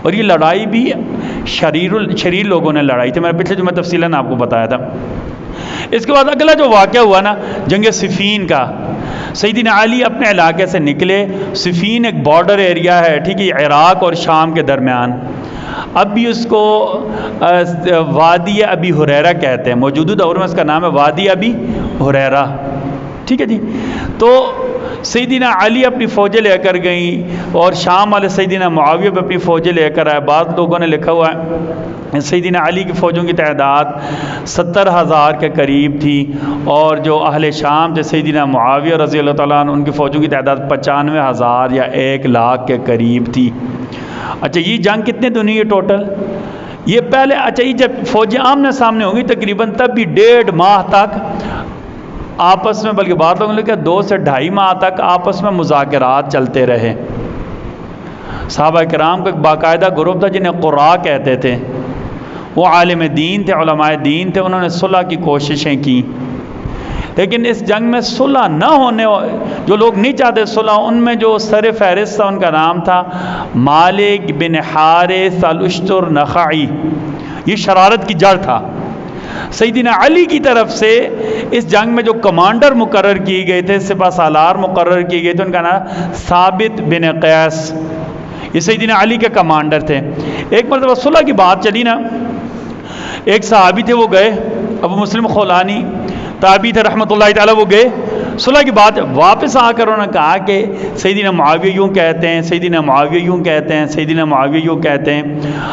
اور یہ لڑائی بھی شریر لوگوں نے لڑائی تھی، میں نے پچھلے جو میں تفصیلاً آپ کو بتایا تھا۔ اس کے بعد اگلا جو واقعہ ہوا نا جنگ صفین کا، سیدنا علی اپنے علاقے سے نکلے، صفین ایک بارڈر ایریا ہے، ٹھیک ہے، عراق اور شام کے درمیان، اب بھی اس کو وادی ابی ہریرہ کہتے ہیں، موجودہ دور میں اس کا نام ہے وادی ابی ہریرہ، ٹھیک ہے جی۔ تو سیدنا علی اپنی فوجیں لے کر گئیں اور شام والے سیدنا معاویہ بھی اپنی فوجیں لے کر آئے۔ بعض لوگوں نے لکھا ہوا ہے سیدنا علی کی فوجوں کی تعداد 70,000 کے قریب تھی، اور جو اہل شام تھے سیدنا معاویہ رضی اللہ تعالیٰ عنہ، ان کی فوجوں کی تعداد 95,000 یا 1,00,000 کے قریب تھی۔ اچھا یہ جنگ کتنے دن ہوئی ہے ٹوٹل؟ یہ پہلے اچھا یہ جب فوجیں آمنے سامنے ہوں گی تقریباً تب بھی 1.5 ماہ تک آپس میں، بلکہ بعض لوگوں نے کہا 2 سے 2.5 ماہ تک آپس میں مذاکرات چلتے رہے۔ صحابہ کرام کا ایک باقاعدہ گروپ تھا جنہیں قراء کہتے تھے، وہ عالم دین تھے، علماء دین تھے، انہوں نے صلح کی کوششیں کی، لیکن اس جنگ میں صلح نہ ہونے، جو لوگ نہیں چاہتے صلح، ان میں جو سر فہرست تھا ان کا نام تھا مالک بن حارث الاشترنخعی، یہ شرارت کی جڑ تھا۔ سیدنا علی کی طرف سے اس جنگ میں جو کمانڈر مقرر کیے گئے تھے، سپہ سالار مقرر کیے گئے تھے، ان کا نام ثابت بن قیس، یہ سیدنا علی کے کمانڈر تھے۔ ایک مرتبہ صلح کی بات چلی نا، ایک صحابی تھے وہ گئے، ابو مسلم خولانی تابعی تھے رحمۃ اللہ تعالیٰ، وہ گئے صلح کی بات، واپس آ کر انہوں نے کہا کہ سیدنا معاویہ یوں کہتے ہیں، سیدنا معاویہ یوں کہتے ہیں، سیدنا معاویہ یوں کہتے ہیں۔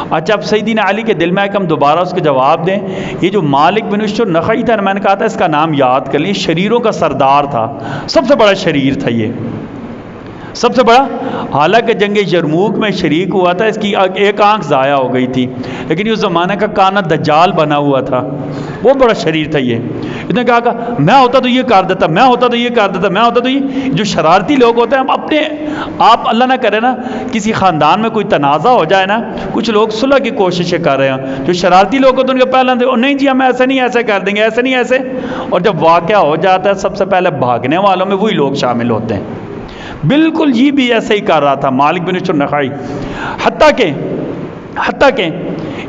اچھا اب سیدنا علی کے دل میں آیا کہ ہم دوبارہ اس کے جواب دیں۔ یہ جو مالک بن اشترنخعی تھا، میں نے کہا تھا اس کا نام یاد کر لیں، شریروں کا سردار تھا، سب سے بڑا شریر تھا یہ، سب سے بڑا، حالانکہ جنگ یرموک میں شریک ہوا تھا، اس کی ایک آنکھ ضائع ہو گئی تھی، لیکن یہ اس زمانے کا کانا دجال بنا ہوا تھا، بہت بڑا شریر تھا یہ۔ اس نے کہا میں ہوتا تو یہ کر دیتا، میں ہوتا تو یہ کر دیتا، میں ہوتا تو یہ۔ جو شرارتی لوگ ہوتے ہیں، ہم اپنے آپ، اللہ نہ کرے نا کسی خاندان میں کوئی تنازع ہو جائے نا، کچھ لوگ صلح کی کوششیں کر رہے ہیں، جو شرارتی لوگ ہوتے ہیں ان کے پہلے نہیں جی ہم ایسے نہیں ایسے کر دیں گے، ایسے نہیں ایسے، اور جب واقعہ ہو جاتا ہے سب سے پہلے بھاگنے والوں میں وہی لوگ شامل ہوتے ہیں۔ بالکل یہ بھی ایسے ہی کر رہا تھا مالک بن اشترنخعی، حتیٰ کہ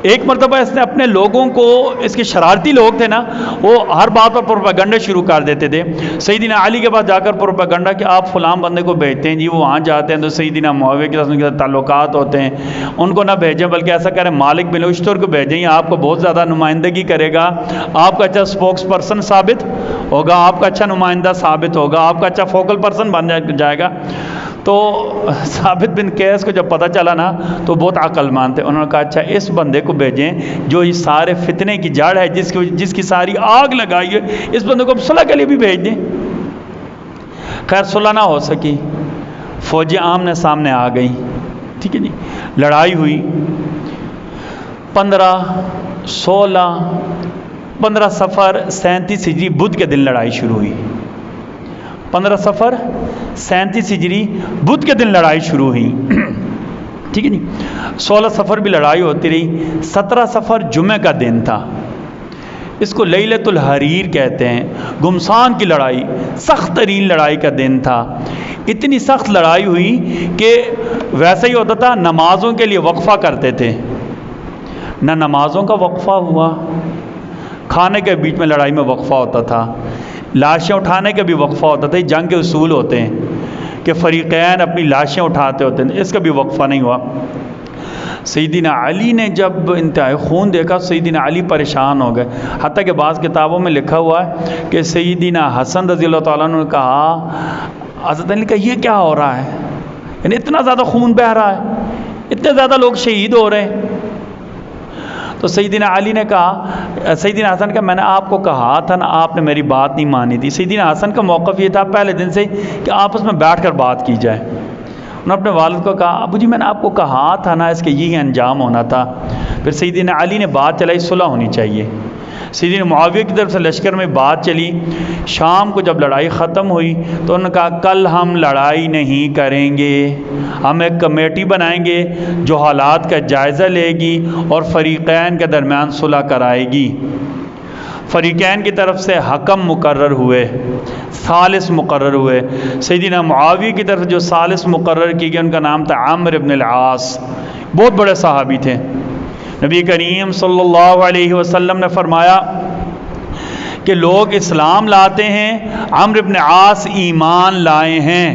ایک مرتبہ اس نے اپنے لوگوں کو، اس کے شرارتی لوگ تھے نا، وہ ہر بات پر پروپیگنڈا شروع کر دیتے تھے۔ سیدنا علی کے پاس جا کر پروپیگنڈا کہ آپ فلاں بندے کو بھیجتے ہیں جی، وہ وہاں جاتے ہیں تو سیدنا معاویہ کے ساتھ تعلقات ہوتے ہیں، ان کو نہ بھیجیں بلکہ ایسا کریں مالک بن اشتر کو بھیجیں، یہ آپ کو بہت زیادہ نمائندگی کرے گا، آپ کا اچھا سپوکس پرسن ثابت ہوگا، آپ کا اچھا نمائندہ ثابت ہوگا، آپ کا اچھا فوکل پرسن بن جائے گا۔ تو ثابت بن قیس کو جب پتہ چلا نا تو بہت عقل مند تھے، انہوں نے کہا اچھا اس بندے کو بھیجیں جو یہ سارے فتنے کی جڑ ہے، جس کی ساری آگ لگائی ہے، اس بندے کو صلح کے لیے بھی بھیج دیں۔ خیر صلح نہ ہو سکی، فوجیں آمنے سامنے آ گئیں، ٹھیک ہے جی، لڑائی ہوئی۔ 15 صفر 37 ہجری بدھ کے دن لڑائی شروع ہوئی، 15 صفر 37 ہجری بدھ کے دن لڑائی شروع ہوئی، ٹھیک ہے جی۔ 16 صفر بھی لڑائی ہوتی رہی، 17 صفر جمعہ کا دن تھا، اس کو لیلۃ الحریر کہتے ہیں، گمسان کی لڑائی، سخت ترین لڑائی کا دن تھا۔ اتنی سخت لڑائی ہوئی کہ ویسے ہی ہوتا تھا، نمازوں کے لیے وقفہ کرتے تھے، نہ نمازوں کا وقفہ ہوا، کھانے کے بیچ میں لڑائی میں وقفہ ہوتا تھا، لاشیں اٹھانے کا بھی وقفہ ہوتا تھا، جنگ کے اصول ہوتے ہیں کہ فریقین اپنی لاشیں اٹھاتے ہوتے ہیں، اس کا بھی وقفہ نہیں ہوا۔ سیدنا علی نے جب انتہائی خون دیکھا، سیدنا علی پریشان ہو گئے، حتیٰ کہ بعض کتابوں میں لکھا ہوا ہے کہ سیدنا حسن رضی اللہ تعالیٰ عنہ نے کہا، حضرت علی کا یہ کیا ہو رہا ہے، یعنی اتنا زیادہ خون بہہ رہا ہے، اتنے زیادہ لوگ شہید ہو رہے ہیں۔ تو سیدنا علی نے کہا، سیدنا حسن کا میں نے آپ کو کہا تھا نا، آپ نے میری بات نہیں مانی تھی۔ سیدنا حسن کا موقف یہ تھا پہلے دن سے کہ آپس میں بیٹھ کر بات کی جائے۔ انہوں نے اپنے والد کو کہا، ابو جی میں نے آپ کو کہا تھا نا، اس کے یہی انجام ہونا تھا۔ پھر سیدنا علی نے بات چلائی، صلح ہونی چاہیے۔ سیدنا معاویہ کی طرف سے لشکر میں بات چلی، شام کو جب لڑائی ختم ہوئی تو انہوں نے کہا کل ہم لڑائی نہیں کریں گے، ہم ایک کمیٹی بنائیں گے جو حالات کا جائزہ لے گی اور فریقین کے درمیان صلح کرائے گی۔ فریقین کی طرف سے حکم مقرر ہوئے، ثالث مقرر ہوئے۔ سیدنا معاویہ کی طرف جو ثالث مقرر کی گئی ان کا نام تھا عمرو بن العاص، بہت بڑے صحابی تھے. نبی کریم صلی اللہ علیہ وسلم نے فرمایا کہ لوگ اسلام لاتے ہیں، عمرو بن عاص ایمان لائے ہیں.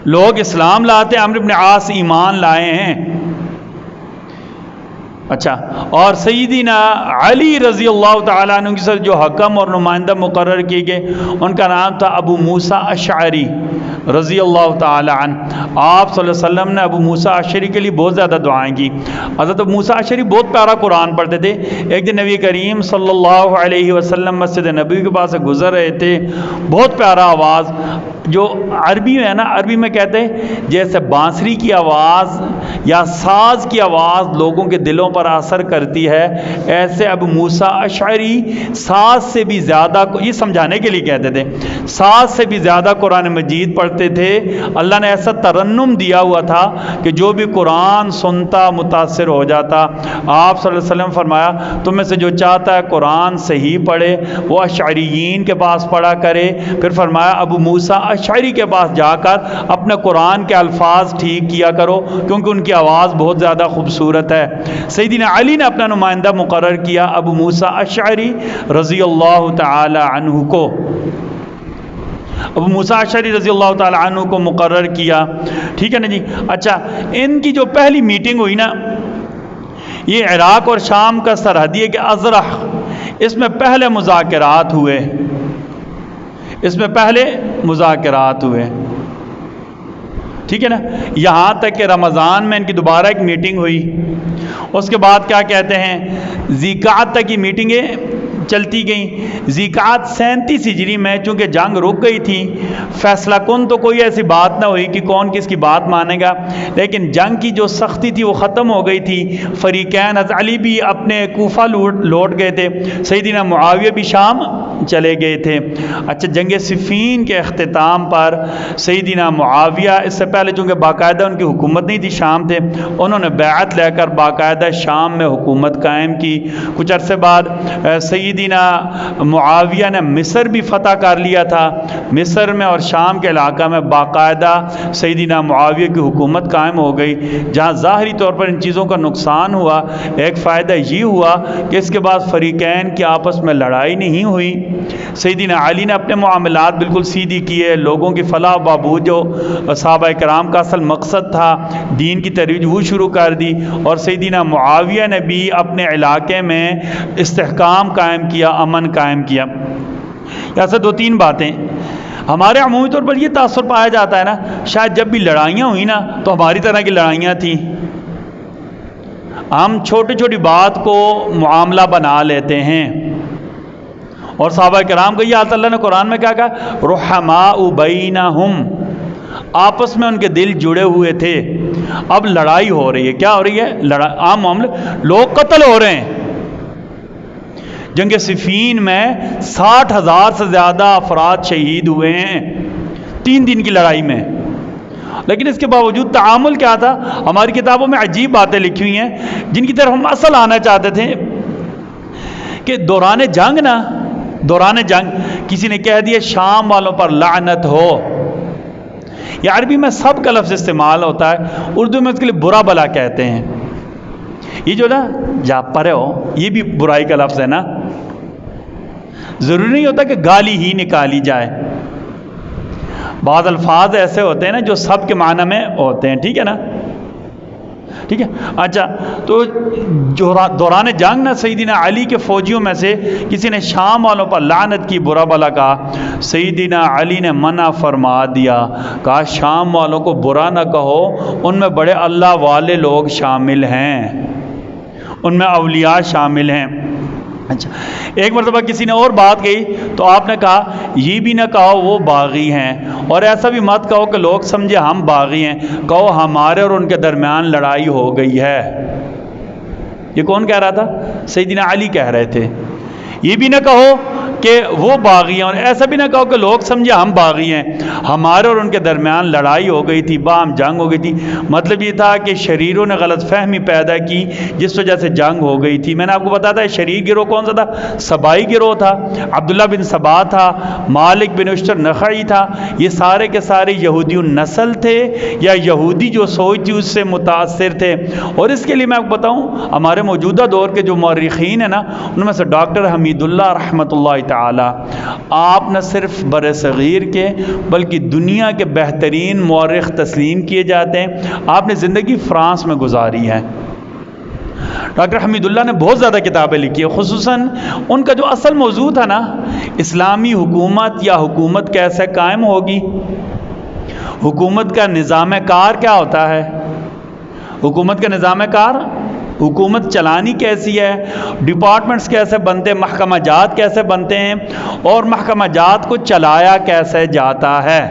لوگ اسلام لاتے ہیں، عمرو بن عاص ایمان لائے ہیں. اچھا، اور سیدنا علی رضی اللہ تعالیٰ عنہ کے ساتھ جو حکم اور نمائندہ مقرر کیے گئے ان کا نام تھا ابو موسیٰ اشعری رضی اللہ تعالیٰ عنہ. آپ صلی اللہ علیہ وسلم نے ابو موسیٰ اشعری کے لیے بہت زیادہ دعائیں کی. حضرت ابو موسیٰ اشعری بہت پیارا قرآن پڑھتے تھے. ایک دن نبی کریم صلی اللہ علیہ وسلم مسجد نبوی کے پاس سے گزر رہے تھے. بہت پیارا آواز، جو عربی میں ہے نا، عربی میں کہتے ہیں جیسے بانسری کی آواز یا ساز کی آواز لوگوں کے دلوں پر اثر کرتی ہے، ایسے ابو موسیٰ اشعری ساز سے بھی زیادہ، یہ سمجھانے کے لیے کہتے تھے، ساز سے بھی زیادہ قرآن مجید پڑھتے تھے. اللہ نے ایسا ترنم دیا ہوا تھا کہ جو بھی قرآن سنتا متاثر ہو جاتا. آپ صلی اللہ علیہ وسلم فرمایا تم میں سے جو چاہتا ہے قرآن صحیح پڑھے وہ اشعریین کے پاس پڑھا کرے. پھر فرمایا ابو موسیٰ اشعری کے پاس جا کر اپنے قرآن کے الفاظ ٹھیک کیا کرو کیونکہ ان کی آواز بہت زیادہ خوبصورت ہے. سیدنا علی نے اپنا نمائندہ مقرر کیا ابو موسیٰ اشعری رضی اللہ تعالی عنہ کو. ابو موسیٰ اشعری رضی اللہ تعالی عنہ کو مقرر کیا. ٹھیک ہے نا جی. اچھا، ان کی جو پہلی میٹنگ ہوئی نا، یہ عراق اور شام کا سرحدی ہے کہ ازرح، اس میں پہلے مذاکرات ہوئے. اس میں پہلے مذاکرات ہوئے. ٹھیک ہے نا. یہاں تک کہ رمضان میں ان کی دوبارہ ایک میٹنگ ہوئی. اس کے بعد کیا کہتے ہیں، ذیقعد تک کی میٹنگیں چلتی گئیں. ذیقعد 37 ہجری میں چونکہ جنگ رک گئی تھی، فیصلہ کن تو کوئی ایسی بات نہ ہوئی کہ کون کس کی بات مانے گا، لیکن جنگ کی جو سختی تھی وہ ختم ہو گئی تھی. فریقین، حضرت علی بھی اپنے کوفہ لوٹ گئے تھے، سیدنا معاویہ بھی شام چلے گئے تھے. اچھا، جنگ صفین کے اختتام پر سیدنا معاویہ، اس سے پہلے چونکہ باقاعدہ ان کی حکومت نہیں تھی، شام تھے، انہوں نے بیعت لے کر باقاعدہ شام میں حکومت قائم کی. کچھ عرصے بعد سیدنا معاویہ نے مصر بھی فتح کر لیا تھا. مصر میں اور شام کے علاقہ میں باقاعدہ سیدنا معاویہ کی حکومت قائم ہو گئی. جہاں ظاہری طور پر ان چیزوں کا نقصان ہوا، ایک فائدہ یہ ہوا کہ اس کے بعد فریقین کی آپس میں لڑائی نہیں ہوئی. سیدنا علی نے اپنے معاملات بالکل سیدھی کیے. لوگوں کی فلاح و بہبود جو صحابہ کرام کا اصل مقصد تھا، دین کی ترویج، وہ شروع کر دی. اور سیدنا معاویہ نے بھی اپنے علاقے میں استحکام قائم کیا، امن قائم کیا. ایسے 2-3 باتیں ہمارے عمومی طور پر یہ تاثر پایا جاتا ہے نا، شاید جب بھی لڑائیاں ہوئی نا تو ہماری طرح کی لڑائیاں تھیں. ہم چھوٹی چھوٹی بات کو معاملہ بنا لیتے ہیں. اور صحابہ کرام کو یہ حالت اللہ نے قرآن میں کیا کہا، رحماء بینہم، آپس میں ان کے دل جڑے ہوئے تھے. اب لڑائی ہو رہی ہے. کیا ہو رہی ہے؟ عام معاملے، لوگ قتل ہو رہے ہیں. جنگ صفین میں 60,000 سے زیادہ افراد شہید ہوئے ہیں 3 دن کی لڑائی میں. لیکن اس کے باوجود تعامل کیا تھا؟ ہماری کتابوں میں عجیب باتیں لکھی ہوئی ہیں جن کی طرف ہم اصل آنا چاہتے تھے کہ دوران جنگ کسی نے کہہ دیا شام والوں پر لعنت ہو. یہ عربی میں سب کا لفظ استعمال ہوتا ہے، اردو میں اس کے لیے برا بلا کہتے ہیں. یہ جو نا جا پرے ہو، یہ بھی برائی کا لفظ ہے نا. ضروری نہیں ہوتا کہ گالی ہی نکالی جائے. بعض الفاظ ایسے ہوتے ہیں نا جو سب کے معنی میں ہوتے ہیں. ٹھیک ہے نا، ٹھیک ہے. اچھا، تو دوران جنگ نا سیدنا علی کے فوجیوں میں سے کسی نے شام والوں پر لعنت کی، برا بلا کہا. سیدنا علی نے منع فرما دیا، کہا شام والوں کو برا نہ کہو، ان میں بڑے اللہ والے لوگ شامل ہیں، ان میں اولیاء شامل ہیں. اچھا، ایک مرتبہ کسی نے اور بات کہی تو آپ نے کہا یہ بھی نہ کہو وہ باغی ہیں، اور ایسا بھی مت کہو کہ لوگ سمجھے ہم باغی ہیں، کہو ہمارے اور ان کے درمیان لڑائی ہو گئی ہے. یہ کون کہہ رہا تھا؟ سیدنا علی کہہ رہے تھے. یہ بھی نہ کہو کہ وہ باغی ہیں، اور ایسا بھی نہ کہو کہ لوگ سمجھے ہم باغی ہیں، ہمارے اور ان کے درمیان لڑائی ہو گئی تھی، باہم جنگ ہو گئی تھی۔ مطلب یہ تھا کہ شریروں نے غلط فہمی پیدا کی جس وجہ سے جنگ ہو گئی تھی۔ میں نے آپ کو بتایا تھا شریر گروہ کون سا تھا؟ سبائی گروہ تھا، عبداللہ بن سبا تھا، مالک بن اشتر نخعی تھا، یہ سارے کے سارے یہودی نسل تھے یا یہودی جو سوچ تھی اس سے متاثر تھے۔ اور اس کے لیے میں آپ کو بتاؤں ہمارے موجودہ دور کے جو مورخین ہیں نا، ان میں سے ڈاکٹر حمید اللہ رحمۃ اللہ تعالی، آپ نہ صرف بر صغیر کے بلکہ دنیا کے بہترین مورخ تسلیم کیے جاتے ہیں۔ آپ نے زندگی فرانس میں گزاری ہے۔ ڈاکٹر حمید اللہ نے بہت زیادہ کتابیں لکھی ہیں، خصوصاً ان کا جو اصل موضوع تھا نا، اسلامی حکومت یا حکومت کیسے قائم ہوگی، حکومت کا نظام کار کیا ہوتا ہے، حکومت کا نظام کار، حکومت چلانی کیسی ہے، ڈپارٹمنٹس کیسے بنتے ہیں، محکمہ جات کیسے بنتے ہیں، اور محکمہ جات کو چلایا کیسے جاتا ہے،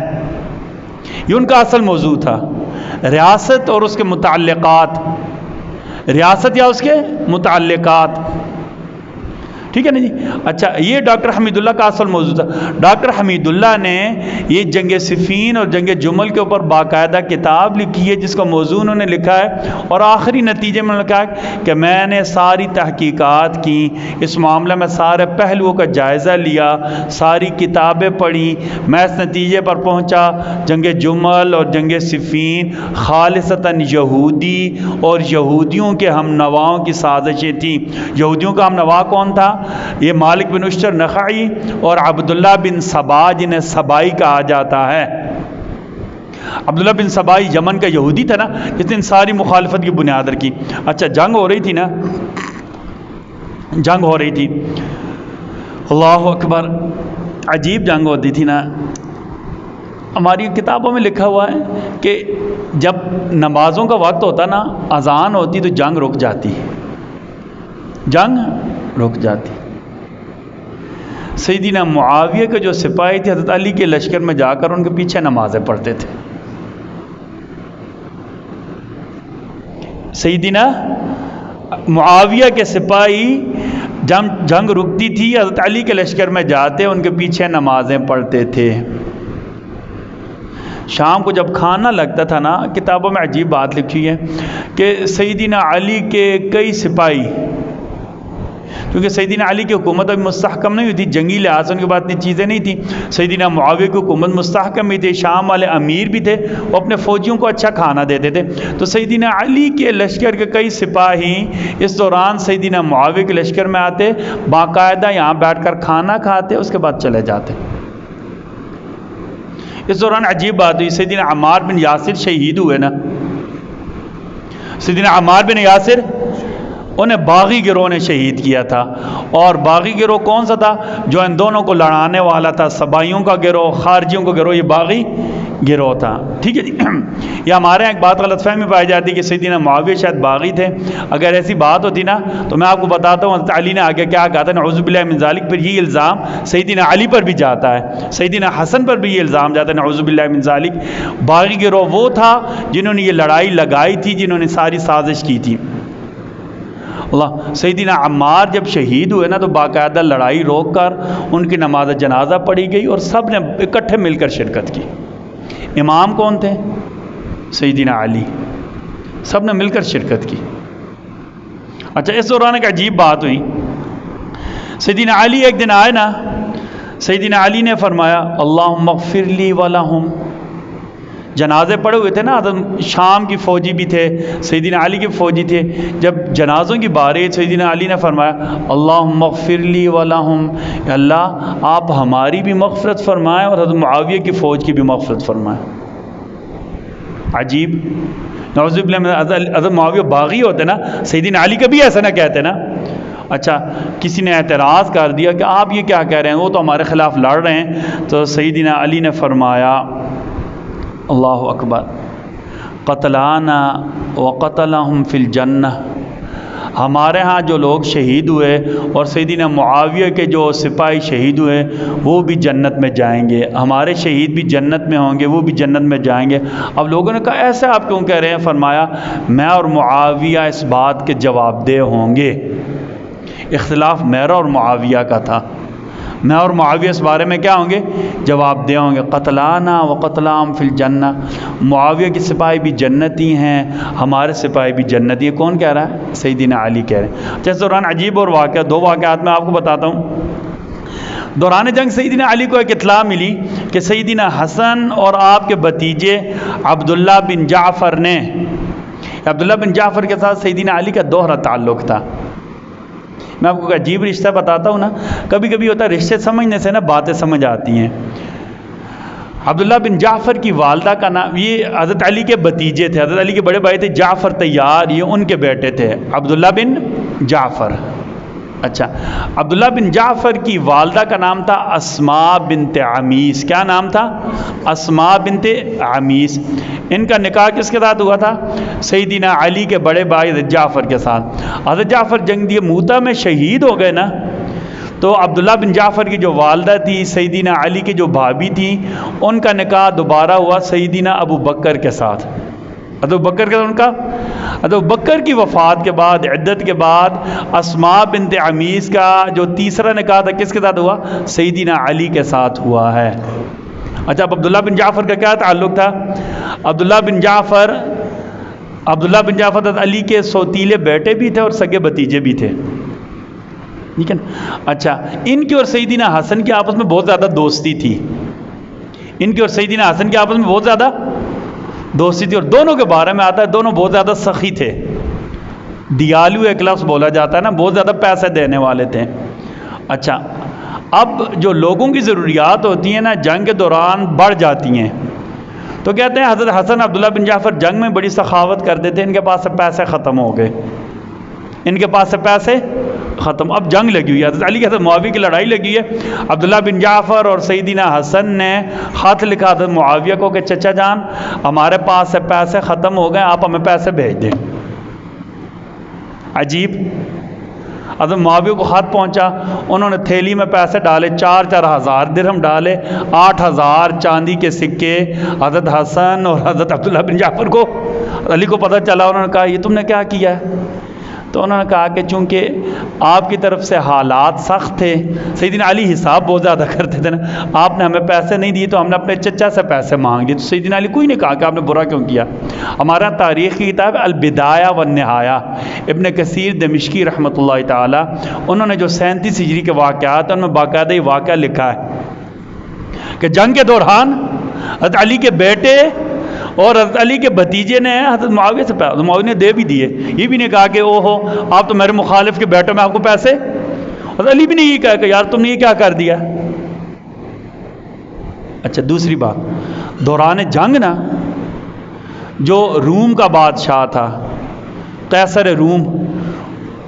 یہ ان کا اصل موضوع تھا۔ ریاست اور اس کے متعلقات، ریاست یا اس کے متعلقات، ٹھیک ہے نا جی۔ اچھا، یہ ڈاکٹر حمید اللہ کا اصل موضوع تھا۔ ڈاکٹر حمید اللہ نے یہ جنگ صفین اور جنگ جمل کے اوپر باقاعدہ کتاب لکھی ہے جس کا موضوع انہوں نے لکھا ہے، اور آخری نتیجے میں لکھا ہے کہ میں نے ساری تحقیقات کی، اس معاملے میں سارے پہلوؤں کا جائزہ لیا، ساری کتابیں پڑھی، میں اس نتیجے پر پہنچا جنگ جمل اور جنگ صفین خالصتاً یہودی اور یہودیوں کے ہم نواؤں کی سازشیں تھیں۔ یہودیوں کا ہم نوا کون تھا؟ یہ مالک بن اشتر نخعی اور عبداللہ بن سبا، جنہیں سبائی کہا جاتا ہے۔ عبداللہ بن سبائی یمن کا یہودی تھا نا، جس نے ساری مخالفت کی بنیاد رکھی۔ اچھا، جنگ ہو رہی تھی نا، جنگ ہو رہی تھی، اللہ اکبر، عجیب جنگ ہوتی تھی نا۔ ہماری کتابوں میں لکھا ہوا ہے کہ جب نمازوں کا وقت ہوتا نا، اذان ہوتی تو جنگ رک جاتی، جنگ رک جاتی۔ سیدنا معاویہ کے جو سپاہی تھے حضرت علی کے لشکر میں جا کر ان کے پیچھے نمازیں پڑھتے تھے۔ سیدنا معاویہ کے سپاہی جنگ رکتی تھی، حضرت علی کے لشکر میں جاتے ان کے پیچھے نمازیں پڑھتے تھے۔ شام کو جب کھانا لگتا تھا نا، کتابوں میں عجیب بات لکھی ہے کہ سیدنا علی کے کئی سپاہی، کیونکہ سیدنا علی کی حکومت ابھی مستحکم نہیں ہوئی تھی، جنگی لحاظ سے ان کے بعد اتنی چیزیں نہیں تھیں، سیدنا معاویہ کی حکومت مستحکم بھی تھی، شام والے امیر بھی تھے، وہ اپنے فوجیوں کو اچھا کھانا دیتے تھے، تو سیدنا علی کے لشکر کے کئی سپاہی اس دوران سیدنا معاویہ کے لشکر میں آتے، باقاعدہ یہاں بیٹھ کر کھانا کھاتے، اس کے بعد چلے جاتے۔ اس دوران عجیب بات ہوئی، سیدنا عمار بن یاسر شہید ہوئے نا، سیدنا عمار بن یاسر، انہیں باغی گروہ نے شہید کیا تھا، اور باغی گروہ کون سا تھا؟ جو ان دونوں کو لڑانے والا تھا، سبائیوں کا گروہ، خارجیوں کا گروہ، یہ باغی گروہ تھا، ٹھیک ہے جی۔ یہ ہمارے یہاں ایک بات غلط فہمی پائی جاتی ہے کہ سیدنا معاویہ شاید باغی تھے، اگر ایسی بات ہوتی نا تو میں آپ کو بتاتا ہوں حضرت علی نے آگے کیا کہا تھا، نعوذ باللہ من ذالک، پھر یہ الزام سیدنا علی پر بھی جاتا ہے، سیدنا حسن پر بھی یہ الزام جاتا ہے، نعوذ باللہ من ذالک۔ باغی گروہ وہ تھا جنہوں نے یہ لڑائی لگائی تھی، جنہوں نے ساری سازش کی تھی۔ اللہ، سیدنا عمار جب شہید ہوئے نا تو باقاعدہ لڑائی روک کر ان کی نماز جنازہ پڑھی گئی اور سب نے اکٹھے مل کر شرکت کی۔ امام کون تھے؟ سیدنا علی، سب نے مل کر شرکت کی۔ اچھا، اس دوران ایک عجیب بات ہوئی، سیدنا علی ایک دن آئے نا، سیدنا علی نے فرمایا اللہم اغفر لی ولہم، جنازے پڑے ہوئے تھے نا، شام کی فوجی بھی تھے، سیدنا علی کے فوجی تھے، جب جنازوں کی باری سیدنا علی نے فرمایا اللہم اغفر لی ولہم، اللہ آپ ہماری بھی مغفرت فرمائیں اور حضرت معاویہ کی فوج کی بھی مغفرت فرمائیں۔ عجیب، نعوذ باللہ من، حضرت معاویہ باغی ہوتے نا، سیدنا علی کبھی ایسا نہ کہتے نا۔ اچھا، کسی نے اعتراض کر دیا کہ آپ یہ کیا کہہ رہے ہیں، وہ تو ہمارے خلاف لڑ رہے ہیں، تو سیدنا علی نے فرمایا اللہ اکبر، قتلانا وقتلہم فی الجنہ، ہمارے ہاں جو لوگ شہید ہوئے اور سیدنا معاویہ کے جو سپاہی شہید ہوئے وہ بھی جنت میں جائیں گے، ہمارے شہید بھی جنت میں ہوں گے، وہ بھی جنت میں جائیں گے۔ اب لوگوں نے کہا ایسے آپ کیوں کہہ رہے ہیں؟ فرمایا میں اور معاویہ اس بات کے جواب دہ ہوں گے، اختلاف میرا اور معاویہ کا تھا، میں اور معاویہ اس بارے میں کیا ہوں گے؟ جواب دہ ہوں گے. قتلانا و قتلام فی الجنہ، معاویہ کے سپاہی بھی جنتی ہیں، ہمارے سپاہی بھی جنتی ہیں. کون کہہ رہا ہے؟ سیدنا علی کہہ رہے ہیں. جیسے دوران عجیب اور واقعہ، دو واقعات میں آپ کو بتاتا ہوں. دوران جنگ سیدنا علی کو ایک اطلاع ملی کہ سیدنا حسن اور آپ کے بھتیجے عبداللہ بن جعفر نے، عبداللہ بن جعفر کے ساتھ سیدنا علی کا دوہرا تعلق تھا. میں آپ کو ایک عجیب رشتہ بتاتا ہوں نا، کبھی کبھی ہوتا ہے رشتے سمجھنے سے نا باتیں سمجھ آتی ہیں. عبداللہ بن جعفر کی والدہ کا نام، یہ حضرت علی کے بھتیجے تھے، حضرت علی کے بڑے بھائی تھے جعفر طیار، یہ ان کے بیٹے تھے عبداللہ بن جعفر. اچھا، عبداللہ بن جعفر کی والدہ کا نام تھا اسماء بنت عمیس. کیا نام تھا؟ اسماء بنت عمیس. ان کا نکاح کس کے ساتھ ہوا تھا؟ سیدنا علی کے بڑے بھائی حضرت جعفر کے ساتھ. حضرت جعفر جنگ موتا میں شہید ہو گئے نا، تو عبداللہ بن جعفر کی جو والدہ تھی، سیدنا علی کی جو بھابھی تھی، ان کا نکاح دوبارہ ہوا سیدنا ابو بکر کے ساتھ. ابو بکر کا ان کا ابو بکر کی وفات کے بعد، عدت کے بعد، اسماء بنت عمیس کا جو تیسرا نکاح تھا کس کے ساتھ ہوا؟ سیدنا علی کے ساتھ ہوا ہے. اچھا، اب عبداللہ بن جعفر کا کیا تعلق تھا؟ عبداللہ بن جعفر حضرت علی کے سوتیلے بیٹے بھی تھے اور سگے بھتیجے بھی تھے. ٹھیک ہے نا؟ اچھا، ان کی اور سیدنا حسن کی آپس میں بہت زیادہ دوستی تھی. ان کی اور سیدنا حسن کی آپس میں بہت زیادہ دوستی تھی، اور دونوں کے بارے میں آتا ہے دونوں بہت زیادہ سخی تھے. دیالو ایک لفظ بولا جاتا ہے نا، بہت زیادہ پیسے دینے والے تھے. اچھا، اب جو لوگوں کی ضروریات ہوتی ہیں نا جنگ کے دوران بڑھ جاتی ہیں، تو کہتے ہیں حضرت حسن عبداللہ بن جعفر جنگ میں بڑی سخاوت کرتے تھے، ان کے پاس سے پیسے ختم ہو گئے، ان کے پاس سے پیسے ختم. اب جنگ لگی ہوئی ہے، حضرت علی کے حضرت معاویہ کی لڑائی لگی ہے. عبداللہ بن جعفر اور سیدنا حسن نے خط لکھا حضرت معاویہ کو کہ چچا جان، ہمارے پاس سے پیسے ختم ہو گئے، آپ ہمیں پیسے بھیج دیں. عجیب. حضرت معاویہ کو خط پہنچا، انہوں نے تھیلی میں پیسے ڈالے، 4 ہزار درہم ڈالے، 8,000 چاندی کے سکے. حضرت حسن اور حضرت عبداللہ بن جعفر کو، علی کو پتہ چلا، انہوں نے کہا یہ تم نے کیا کیا ہے؟ تو انہوں نے کہا کہ چونکہ آپ کی طرف سے حالات سخت تھے، سیدنا علی حساب بہت زیادہ کرتے تھے نا، آپ نے ہمیں پیسے نہیں دیے تو ہم نے اپنے چچا سے پیسے مانگ لیے. تو سیدنا علی کوئی نہیں کہا کہ آپ نے برا کیوں کیا. ہمارا تاریخ کی کتاب البدایہ والنہایہ، ابن کثیر دمشقی رحمۃ اللہ تعالی، انہوں نے جو 37 ہجری کے واقعات ہیں ان میں باقاعدہ یہ واقعہ لکھا ہے کہ جنگ کے دوران حضرت علی کے بیٹے اور حضرت علی کے بھتیجے نے حضرت معاویہ سے پیسے، معاویہ نے دے بھی دیے، یہ بھی نہیں کہا کہ او ہو آپ تو میرے مخالف کے بیٹے میں آپ کو پیسے. حضرت علی بھی نہیں یہ کہا کہ یار تم نے یہ کیا کر دیا. اچھا، دوسری بات، دوران جنگ نا جو روم کا بادشاہ تھا قیصر روم،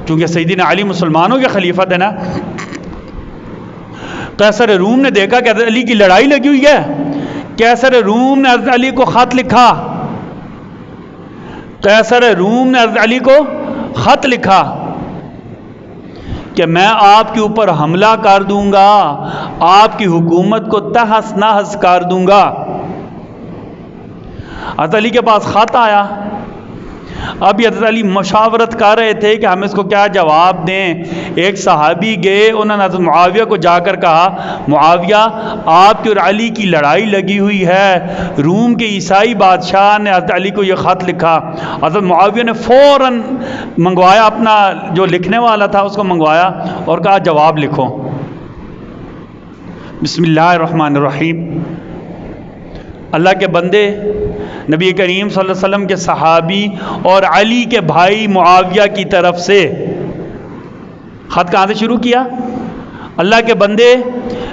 چونکہ سیدنا علی مسلمانوں کے خلیفہ تھے نا، قیصر روم نے دیکھا کہ حضرت علی کی لڑائی لگی ہوئی ہے. قیصر روم نے حضرت علی کو خط لکھا، قیصر روم نے حضرت علی کو خط لکھا کہ میں آپ کے اوپر حملہ کر دوں گا، آپ کی حکومت کو تہس نہس کر دوں گا. حضرت علی کے پاس خط آیا. اب حضرت علی مشاورت کر رہے تھے کہ ہم اس کو کیا جواب دیں. ایک صحابی گئے، انہوں نے حضرت معاویہ کو جا کر کہا معاویہ آپ کی اور علی کی لڑائی لگی ہوئی ہے، روم کے عیسائی بادشاہ نے حضرت علی کو یہ خط لکھا. حضرت معاویہ نے فوراً منگوایا، اپنا جو لکھنے والا تھا اس کو منگوایا اور کہا جواب لکھو. بسم اللہ الرحمن الرحیم. اللہ کے بندے، نبی کریم صلی اللہ علیہ وسلم کے صحابی اور علی کے بھائی معاویہ کی طرف سے خط کہاں سے شروع کیا؟ اللہ کے بندے،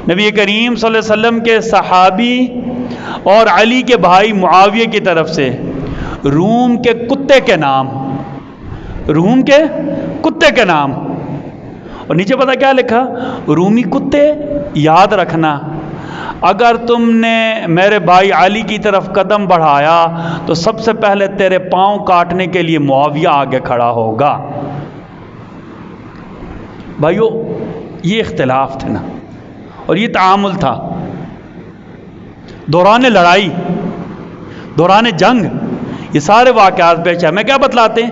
نبی کریم صلی اللہ علیہ وسلم کے صحابی اور علی کے بھائی معاویہ کی طرف سے روم کے کتے کے نام، روم کے کتے کے نام. اور نیچے پتہ کیا لکھا؟ رومی کتے، یاد رکھنا اگر تم نے میرے بھائی علی کی طرف قدم بڑھایا تو سب سے پہلے تیرے پاؤں کاٹنے کے لیے معاویہ آگے کھڑا ہوگا. بھائیو، یہ اختلاف تھے نا، اور یہ تعامل تھا دوران لڑائی، دوران جنگ. یہ سارے واقعات پیش ہے. میں کیا بتلاتے ہیں؟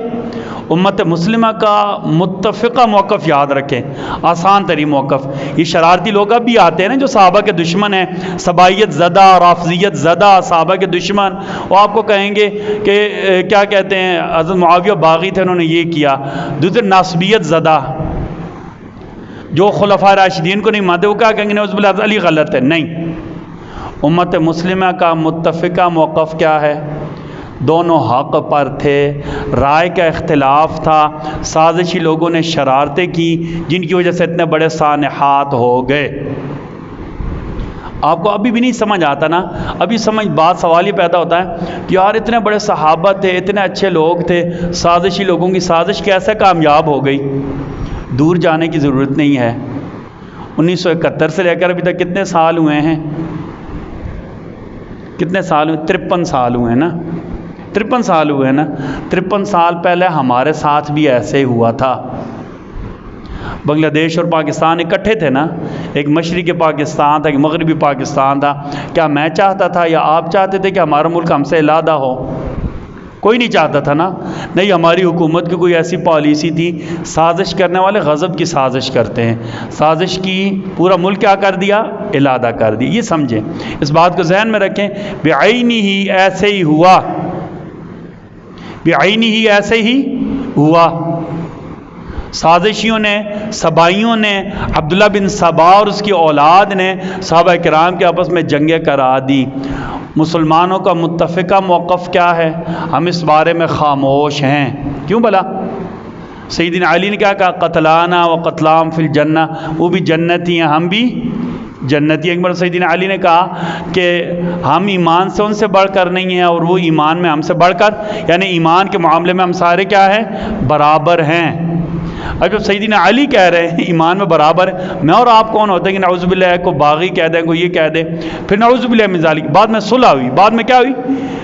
امت مسلمہ کا متفقہ موقف یاد رکھیں، آسان ترین موقف۔ یہ شرارتی لوگ اب بھی آتے ہیں نا جو صحابہ کے دشمن ہیں، سبائیت زدہ، رافضیت زدہ، صحابہ کے دشمن، وہ آپ کو کہیں گے کہ کیا کہتے ہیں حضرت معاویہ باغی تھے انہوں نے یہ کیا۔ دوسرے ناصبیت زدہ جو خلفاء راشدین کو نہیں مانتے وہ کیا کہیں گے نعوذ باللہ علی غلط ہے۔ نہیں، امت مسلمہ کا متفقہ موقف کیا ہے؟ دونوں حق پر تھے، رائے کا اختلاف تھا، سازشی لوگوں نے شرارتیں کی جن کی وجہ سے اتنے بڑے سانحات ہو گئے۔ آپ کو ابھی بھی نہیں سمجھ آتا نا، ابھی بات سوال یہ پیدا ہوتا ہے کہ یار اتنے بڑے صحابہ تھے، اتنے اچھے لوگ تھے، سازشی لوگوں کی سازش کیسے کامیاب ہو گئی؟ دور جانے کی ضرورت نہیں ہے۔ 1971 سے لے کر ابھی تک کتنے سال ہوئے ہیں؟ کتنے سال ہوئے؟ 53 سال ہوئے ہیں نا، 53 سال ہوئے ہیں نا۔ 53 سال پہلے ہمارے ساتھ بھی ایسے ہی ہوا تھا۔ بنگلہ دیش اور پاکستان اکٹھے تھے نا، ایک مشرقی پاکستان تھا، ایک مغربی پاکستان تھا۔ کیا میں چاہتا تھا یا آپ چاہتے تھے کہ ہمارا ملک ہم سے علیحدہ ہو؟ کوئی نہیں چاہتا تھا نا۔ نہیں، ہماری حکومت کی کوئی ایسی پالیسی تھی، سازش کرنے والے غضب کی سازش کرتے ہیں، سازش کی پورا ملک کیا کر دیا؟ علیحدہ کر دیا۔ یہ سمجھیں، اس بات کو ذہن میں رکھیں، بعینی ہی ایسے ہی ہوا، بعینی ہی ایسے ہی ہوا۔ سازشیوں نے، سبائیوں نے، عبداللہ بن سبا اور اس کی اولاد نے صحابہ کرام کے آپس میں جنگیں کرا دی۔ مسلمانوں کا متفقہ موقف کیا ہے؟ ہم اس بارے میں خاموش ہیں۔ کیوں بھلا؟ سیدنا علی نے کیا کہا؟ قتلانا و قتلام فی الجنہ، وہ بھی جنتی ہیں ہم بھی جنتی۔ ایک بار سیدنا علی نے کہا کہ ہم ایمان سے ان سے بڑھ کر نہیں ہیں اور وہ ایمان میں ہم سے بڑھ کر، یعنی ایمان کے معاملے میں ہم سارے کیا ہیں؟ برابر ہیں۔ اب جب سیدنا علی کہہ رہے ہیں ایمان میں برابر ہے، میں اور آپ کون ہوتے ہیں کہ نعوذ باللہ کو باغی کہہ دیں، کو یہ کہہ دے؟ پھر نعوذ باللہ من ذالک۔ بعد میں صلح ہوئی، بعد میں کیا ہوئی؟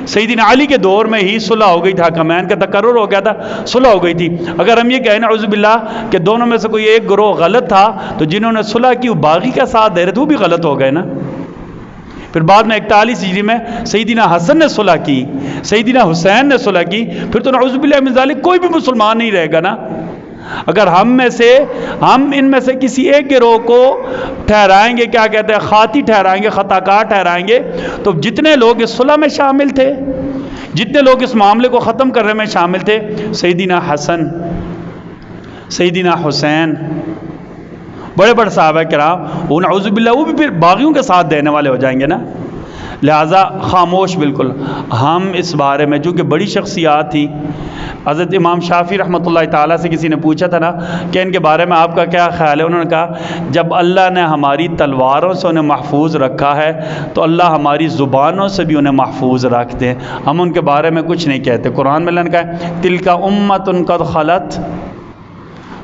سیدنا علی کے دور میں ہی صلح ہو گئی تھی، حکمین کا تقرر ہو گیا تھا، صلح ہو گئی تھی۔ اگر ہم یہ کہیں نعوذ باللہ کہ دونوں میں سے کوئی ایک گروہ غلط تھا تو جنہوں نے صلح کی وہ باغی کا ساتھ دے رہے تھے وہ بھی غلط ہو گئے نا۔ پھر بعد میں 41 ہجری میں سیدنا حسن نے صلح کی، سیدنا حسین نے صلح کی، پھر تو نعوذ باللہ من ذالک کوئی بھی مسلمان نہیں رہے گا نا۔ اگر ہم ان میں سے کسی ایک گروہ کو ٹھہرائیں گے، کیا کہتے ہیں، خاطی ٹھہرائیں گے، خطا کار ٹھہرائیں گے، تو جتنے لوگ اس صلح میں شامل تھے، جتنے لوگ اس معاملے کو ختم کرنے میں شامل تھے، سیدنا حسن، سیدنا حسین، بڑے بڑے صحابہ کرام، وہ نعوذ باللہ وہ بھی پھر باغیوں کے ساتھ دینے والے ہو جائیں گے نا۔ لہٰذا خاموش بالکل۔ ہم اس بارے میں، چونکہ بڑی شخصیات تھی، حضرت امام شافعی رحمۃ اللہ تعالیٰ سے کسی نے پوچھا تھا نا کہ ان کے بارے میں آپ کا کیا خیال ہے؟ انہوں نے کہا جب اللہ نے ہماری تلواروں سے انہیں محفوظ رکھا ہے تو اللہ ہماری زبانوں سے بھی انہیں محفوظ رکھتے ہیں، ہم ان کے بارے میں کچھ نہیں کہتے۔ قرآن میں اللہ نے کہا تلک امۃ قد خلت،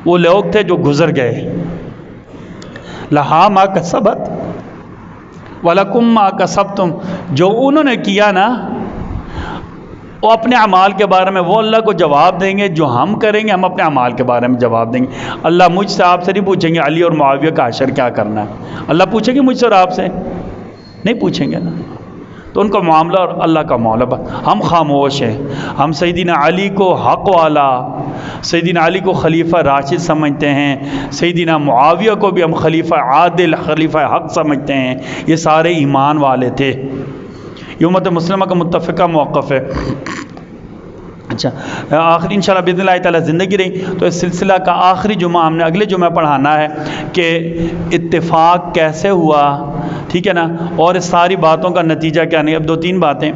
وہ لوگ تھے جو گزر گئے، لہا ما کسبت وَلَكُمْ مَا کَسَبْتُمْ، جو انہوں نے کیا نا وہ اپنے اعمال کے بارے میں وہ اللہ کو جواب دیں گے، جو ہم کریں گے ہم اپنے اعمال کے بارے میں جواب دیں گے۔ اللہ مجھ سے آپ سے نہیں پوچھیں گے علی اور معاویہ کا حشر کیا کرنا ہے، اللہ پوچھیں گے مجھ سے اور آپ سے نہیں پوچھیں گے نا۔ تو ان کا معاملہ اور اللہ کا معاملہ، ہم خاموش ہیں۔ ہم سیدنا علی کو حق والا، سیدنا علی کو خلیفہ راشد سمجھتے ہیں، سیدنا معاویہ کو بھی ہم خلیفہ عادل، خلیفہ حق سمجھتے ہیں، یہ سارے ایمان والے تھے۔ یہ امت مسلمہ کا متفقہ موقف ہے۔ اچھا، آخری انشاءاللہ باذن اللہ تعالیٰ زندگی رہی تو اس سلسلہ کا آخری جمعہ ہم نے اگلے جمعہ پڑھانا ہے کہ اتفاق کیسے ہوا، ٹھیک ہے نا، اور اس ساری باتوں کا نتیجہ کیا نہیں۔ اب 2-3 باتیں